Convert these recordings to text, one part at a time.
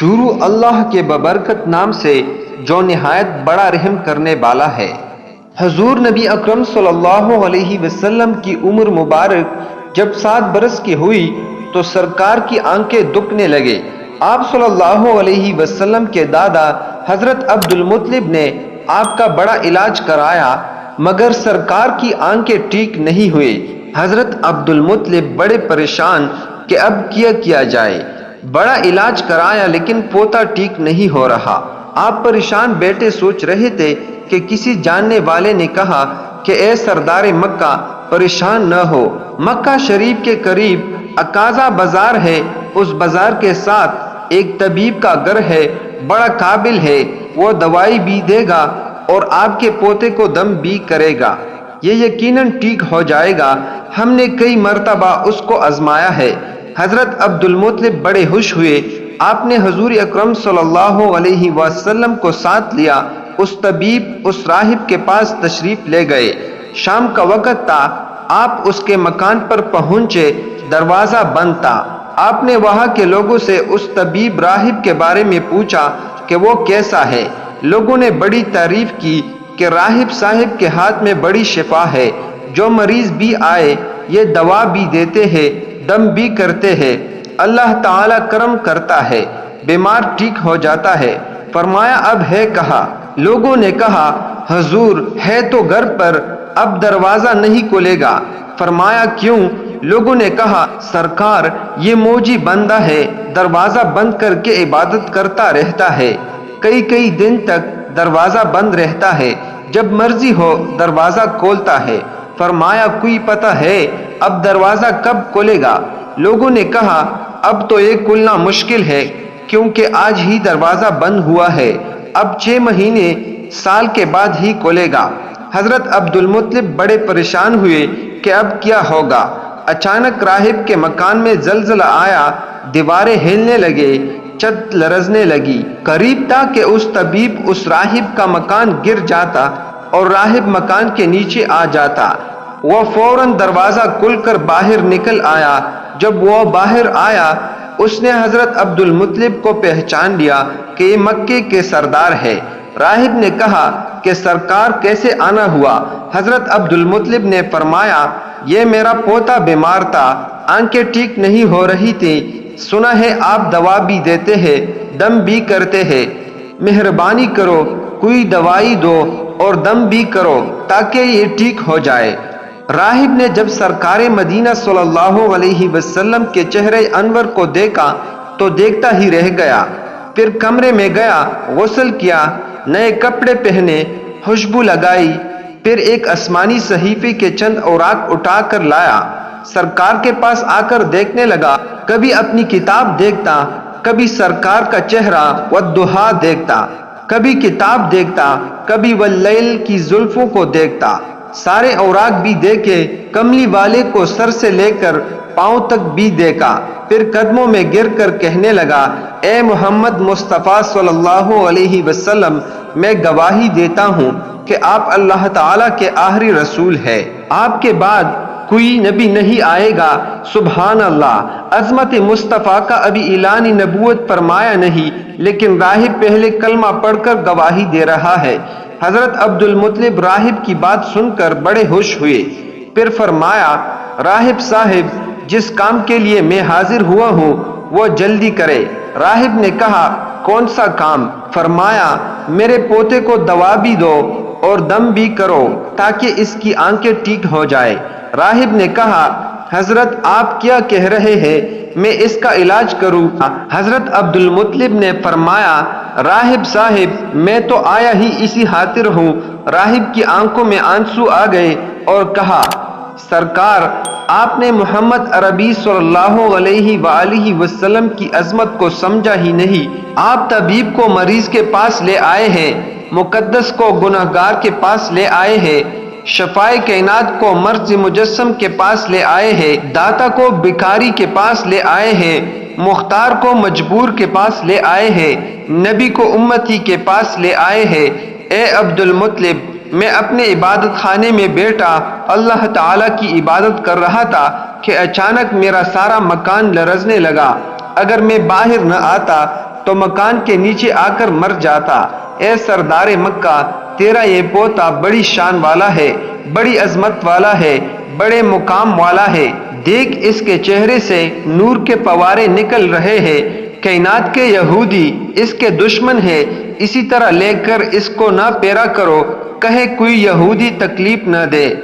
شروع اللہ کے ببرکت نام سے جو نہایت بڑا رحم کرنے والا ہے۔ حضور نبی اکرم صلی اللہ علیہ وسلم کی عمر مبارک جب 7 برس کی ہوئی تو سرکار کی آنکھیں دکھنے لگے۔ آپ صلی اللہ علیہ وسلم کے دادا حضرت عبد المطلب نے آپ کا بڑا علاج کرایا مگر سرکار کی آنکھیں ٹھیک نہیں ہوئے۔ حضرت عبد المطلب بڑے پریشان کہ اب کیا جائے۔ بڑا علاج کرایا لیکن پوتا ٹھیک نہیں ہو رہا۔ آپ پریشان بیٹے سوچ رہے تھے کہ کسی جاننے والے نے کہا کہ اے سردار مکہ پریشان نہ ہو، مکہ شریف کے قریب عکازہ بازار ہے، اس بازار کے ساتھ ایک طبیب کا گھر ہے، بڑا قابل ہے، وہ دوائی بھی دے گا اور آپ کے پوتے کو دم بھی کرے گا، یہ یقیناً ٹھیک ہو جائے گا، ہم نے کئی مرتبہ اس کو آزمایا ہے۔ حضرت عبد المطلب بڑے خوش ہوئے۔ آپ نے حضور اکرم صلی اللہ علیہ وسلم کو ساتھ لیا۔ اس طبیب اس راہب کے پاس تشریف لے گئے۔ شام کا وقت تھا، آپ اس کے مکان پر پہنچے، دروازہ بند تھا۔ آپ نے وہاں کے لوگوں سے اس طبیب راہب کے بارے میں پوچھا کہ وہ کیسا ہے۔ لوگوں نے بڑی تعریف کی کہ راہب صاحب کے ہاتھ میں بڑی شفا ہے، جو مریض بھی آئے یہ دوا بھی دیتے ہیں، دم بھی کرتے ہیں، اللہ تعالی کرم کرتا ہے، بیمار ٹھیک ہو جاتا ہے۔ فرمایا اب ہے کہاں؟ لوگوں نے کہا حضور ہے تو گھر پر، اب دروازہ نہیں کھلے گا۔ فرمایا کیوں؟ لوگوں نے کہا سرکار یہ موجی بندہ ہے، دروازہ بند کر کے عبادت کرتا رہتا ہے، کئی دن تک دروازہ بند رہتا ہے، جب مرضی ہو دروازہ کھولتا ہے۔ فرمایا کوئی پتہ ہے اب دروازہ کب کھلے گا؟ لوگوں نے کہا اب تو یہ کھلنا مشکل ہے کیونکہ آج ہی دروازہ بند ہوا ہے، اب 6 مہینے سال کے بعد ہی کھلے گا۔ حضرت عبد المطلب بڑے پریشان ہوئے کہ اب کیا ہوگا۔ اچانک راہب کے مکان میں زلزلہ آیا، دیواریں ہلنے لگے، چھت لرزنے لگی۔ قریب تھا کہ اس طبیب اس راہب کا مکان گر جاتا اور راہب مکان کے نیچے آ جاتا۔ وہ فوراً دروازہ کھول کر باہر نکل آیا۔ جب وہ باہر آیا اس نے حضرت عبد المطلب کو پہچان لیا کہ یہ مکے کے سردار ہے۔ راہب نے کہا کہ سرکار کیسے آنا ہوا؟ حضرت عبد المطلب نے فرمایا یہ میرا پوتا بیمار تھا، آنکھیں ٹھیک نہیں ہو رہی تھی، سنا ہے آپ دوا بھی دیتے ہیں، دم بھی کرتے ہیں، مہربانی کرو کوئی دوائی دو اور دم بھی کرو تاکہ یہ ٹھیک ہو جائے۔ راہب نے جب سرکار مدینہ صلی اللہ علیہ وسلم کے چہرے انور کو دیکھا تو دیکھتا ہی رہ گیا۔ پھر کمرے میں گیا، غسل کیا، نئے کپڑے پہنے، خوشبو لگائی، پھر ایک آسمانی صحیفے کے چند اوراق اٹھا کر لایا، سرکار کے پاس آ کر دیکھنے لگا۔ کبھی اپنی کتاب دیکھتا، کبھی سرکار کا چہرہ والضحیٰ دیکھتا، کبھی کتاب دیکھتا، کبھی واللیل کی زلفوں کو دیکھتا۔ سارے اوراق بھی دیکھے، کملی والے کو سر سے لے کر پاؤں تک بھی دیکھا، پھر قدموں میں گر کر کہنے لگا اے محمد مصطفیٰ صلی اللہ علیہ وسلم، میں گواہی دیتا ہوں کہ آپ اللہ تعالیٰ کے آخری رسول ہے، آپ کے بعد کوئی نبی نہیں آئے گا۔ سبحان اللہ، عظمت مصطفیٰ کا ابھی اعلان نبوت فرمایا نہیں لیکن راہب پہلے کلمہ پڑھ کر گواہی دے رہا ہے۔ حضرت عبد المطلب راہب کی بات سن کر بڑے خوش ہوئے۔ پھر فرمایا راہب صاحب جس کام کے لیے میں حاضر ہوا ہوں وہ جلدی کرے۔ راہب نے کہا کون سا کام؟ فرمایا میرے پوتے کو دوا بھی دو اور دم بھی کرو تاکہ اس کی آنکھیں ٹھیک ہو جائے۔ راہب نے کہا حضرت آپ کیا کہہ رہے ہیں، میں اس کا علاج کروں۔ حضرت عبد المطلب نے فرمایا راہب صاحب میں تو آیا ہی اسی خاطر ہوں۔ راہب کی آنکھوں میں آنسو آ گئے اور کہا سرکار آپ نے محمد عربی صلی اللہ علیہ وآلہ وسلم کی عظمت کو سمجھا ہی نہیں۔ آپ طبیب کو مریض کے پاس لے آئے ہیں، مقدس کو گنہگار کے پاس لے آئے ہیں، شفائے کائنات کو مرض مجسم کے پاس لے آئے ہیں، داتا کو بھکاری کے پاس لے آئے ہیں، مختار کو مجبور کے پاس لے آئے ہیں، نبی کو امتی کے پاس لے آئے ہیں۔ اے عبد المطلب میں اپنے عبادت خانے میں بیٹھا اللہ تعالیٰ کی عبادت کر رہا تھا کہ اچانک میرا سارا مکان لرزنے لگا، اگر میں باہر نہ آتا تو مکان کے نیچے آ کر مر جاتا۔ اے سردار مکہ، تیرا یہ پوتا بڑی شان والا ہے، بڑی عظمت والا ہے، بڑے مقام والا ہے۔ دیکھ اس کے چہرے سے نور کے پوارے نکل رہے ہیں۔ کائنات کے یہودی اس کے دشمن ہے، اسی طرح لے کر اس کو نہ پیرا کرو، کہیں کوئی یہودی تکلیف نہ دے۔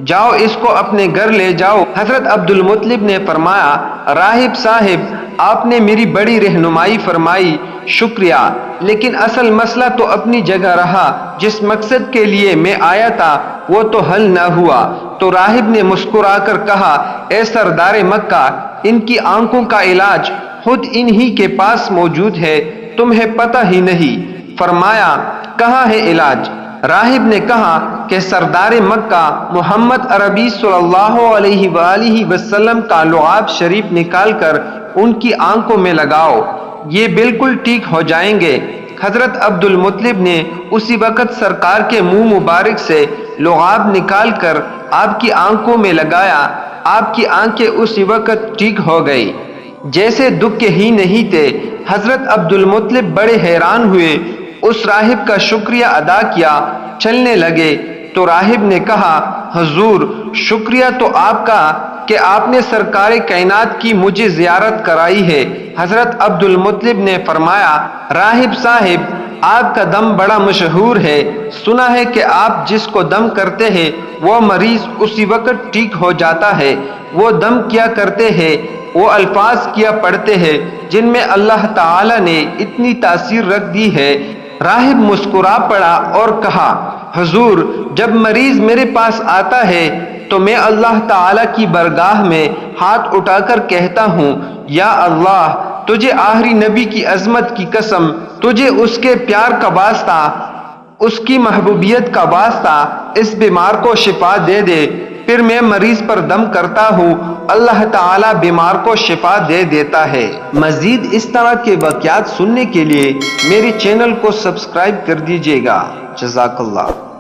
جاؤ اس کو اپنے گھر لے جاؤ۔ حضرت عبد المطلب نے فرمایا، راہب صاحب، آپ نے میری بڑی رہنمائی فرمائی، شکریہ، لیکن اصل مسئلہ تو اپنی جگہ رہا۔ جس مقصد کے لیے میں آیا تھا وہ تو حل نہ ہوا۔ تو راہب نے مسکرا کر کہا، اے سردار مکہ، ان کی آنکھوں کا علاج خود انہی کے پاس موجود ہے، تمہیں پتہ ہی نہیں۔ فرمایا، کہاں ہے علاج؟ راہب نے کہا کہ سردار مکہ محمد عربی صلی اللہ علیہ وآلہ وسلم کا لعاب شریف نکال کر ان کی آنکھوں میں لگاؤ، یہ بالکل ٹھیک ہو جائیں گے۔ حضرت عبد المطلب نے اسی وقت سرکار کے منہ مبارک سے لعاب نکال کر آپ کی آنکھوں میں لگایا۔ آپ کی آنکھیں اسی وقت ٹھیک ہو گئی، جیسے دکھ ہی نہیں تھے۔ حضرت عبد المطلب بڑے حیران ہوئے، اس راہب کا شکریہ ادا کیا، چلنے لگے۔ تو راہب نے کہا، حضور، شکریہ تو آپ کا کہ آپ نے سرکار کائنات کی مجھے زیارت کرائی ہے۔ حضرت عبد المطلب نے فرمایا، راہب صاحب، آپ کا دم بڑا مشہور ہے، سنا ہے کہ آپ جس کو دم کرتے ہیں وہ مریض اسی وقت ٹھیک ہو جاتا ہے۔ وہ دم کیا کرتے ہیں، وہ الفاظ کیا پڑھتے ہیں جن میں اللہ تعالی نے اتنی تاثیر رکھ دی ہے۔ راہب مسکرا پڑا اور کہا، حضور، جب مریض میرے پاس آتا ہے تو میں اللہ تعالی کی بارگاہ میں ہاتھ اٹھا کر کہتا ہوں، یا اللہ، تجھے آخری نبی کی عظمت کی قسم، تجھے اس کے پیار کا واسطہ، اس کی محبوبیت کا واسطہ اس بیمار کو شفا دے دے۔ پھر میں مریض پر دم کرتا ہوں، اللہ تعالیٰ بیمار کو شفا دے دیتا ہے۔ مزید اس طرح کے واقعات سننے کے لیے میرے چینل کو سبسکرائب کر دیجیے گا۔ جزاک اللہ۔